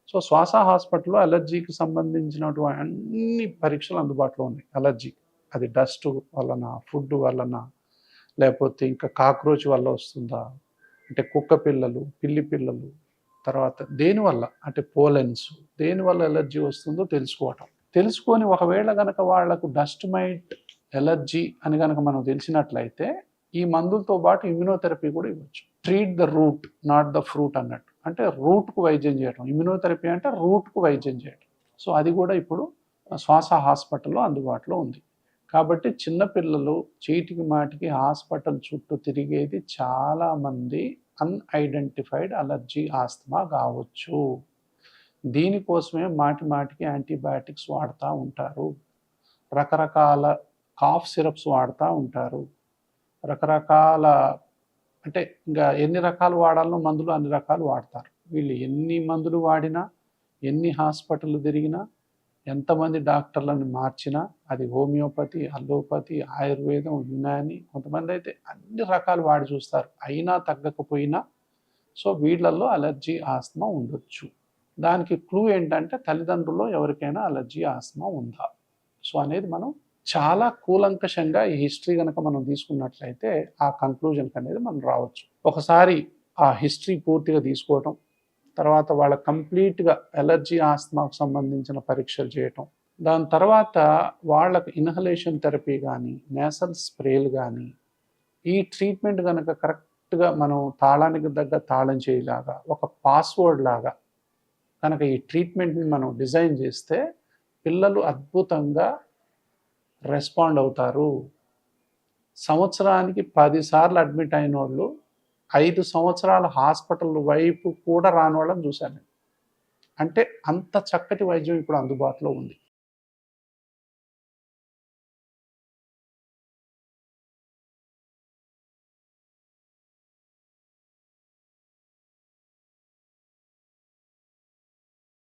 So శ్వాస హాస్పిటల్‌లో అలర్జీకి సంబంధించినటువంటి అన్ని పరీక్షలు అందుబాటులో ఉన్నాయి. అలర్జీ అది డస్ట్ వలన, ఫుడ్ వలన, లేకపోతే ఇంకా కాక్రోచ్ వల్ల వస్తుందా? అంటే కుక్క పిల్లలు, పిల్లి పిల్లలు, తర్వాత దేనివల్ల అంటే పోలెన్స్ దేనివల్ల ఎలర్జీ వస్తుందో తెలుసుకోవటం. తెలుసుకొని ఒకవేళ గనక వాళ్ళకు డస్ట్ మైట్ ఎలర్జీ అని గనక మనం తెలిసినట్లయితే ఈ మందులతో పాటు ఇమ్యునోథెరపీ కూడా ఇవ్వచ్చు. Treat the route not the fruit అన్నట్టు. అంటే రూట్‌కు వైద్యం చేయటం. ఇమ్యునోథెరపీ అంటే రూట్‌కు వైద్యం చేయటం. సో అది కూడా ఇప్పుడు శ్వాస హాస్పిటల్‌లో అందుబాటులో ఉంది. కాబట్టి చిన్న పిల్లలు చీటికి మాటికి హాస్పిటల్ చుట్టూ తిరిగేది చాలామంది అన్ఐడెంటిఫైడ్ అలర్జీ ఆస్తమా కావచ్చు. దీనికోసమే మాటి మాటికి యాంటీబయాటిక్స్ వాడుతూ ఉంటారు. రకరకాల కాఫ్ సిరప్స్ వాడుతూ ఉంటారు. రకరకాల అంటే ఇంకా ఎన్ని రకాలు వాడాలనో మందులు అన్ని రకాలు వాడతారు. వీళ్ళు ఎన్ని మందులు వాడినా, ఎన్ని హాస్పిటల్‌లు తిరిగినా, ఎంతమంది డాక్టర్లను మార్చినా అది హోమియోపతి, అల్లోపతి, ఆయుర్వేదం, యునాని కొంతమంది అయితే అన్ని రకాలు వాడి చూస్తారు. అయినా తగ్గకపోయినా సో వీళ్ళల్లో అలర్జీ ఆస్తమా ఉండొచ్చు. దానికి క్లూ ఏంటంటే తల్లిదండ్రుల్లో ఎవరికైనా అలర్జీ ఆస్తమా ఉందా? సో అనేది మనం చాలా కూలంకషంగా ఈ హిస్టరీ గనక మనం తీసుకున్నట్లయితే ఆ కంక్లూజన్‌కి అనేది మనం రావచ్చు. ఒకసారి ఆ హిస్టరీ పూర్తిగా తీసుకోవటం, తర్వాత వాళ్ళ కంప్లీట్‌గా అలర్జీ ఆస్తమాకు సంబంధించిన పరీక్షలు చేయటం. దాని తర్వాత వాళ్ళకి ఇన్హలేషన్ థెరపీ గానీ, నేసల్ స్ప్రేలు గానీ, ఈ ట్రీట్మెంట్ గనక కరెక్ట్‌గా మనం తాళానికి తగ్గ తాళం చెవిలాగా, ఒక పాస్‌వర్డ్ లాగా కనుక ఈ ట్రీట్మెంట్‌ని మనం డిజైన్ చేస్తే పిల్లలు అద్భుతంగా రెస్పాండ్ అవుతారు. సంవత్సరానికి 10 సార్లు అడ్మిట్ అయినోళ్ళు 5 సంవత్సరాల హాస్పిటల్ వైపు కూడా రానోళ్ళని చూశాను. అంటే అంత చక్కటి వైద్యం ఇప్పుడు అందుబాటులో ఉంది.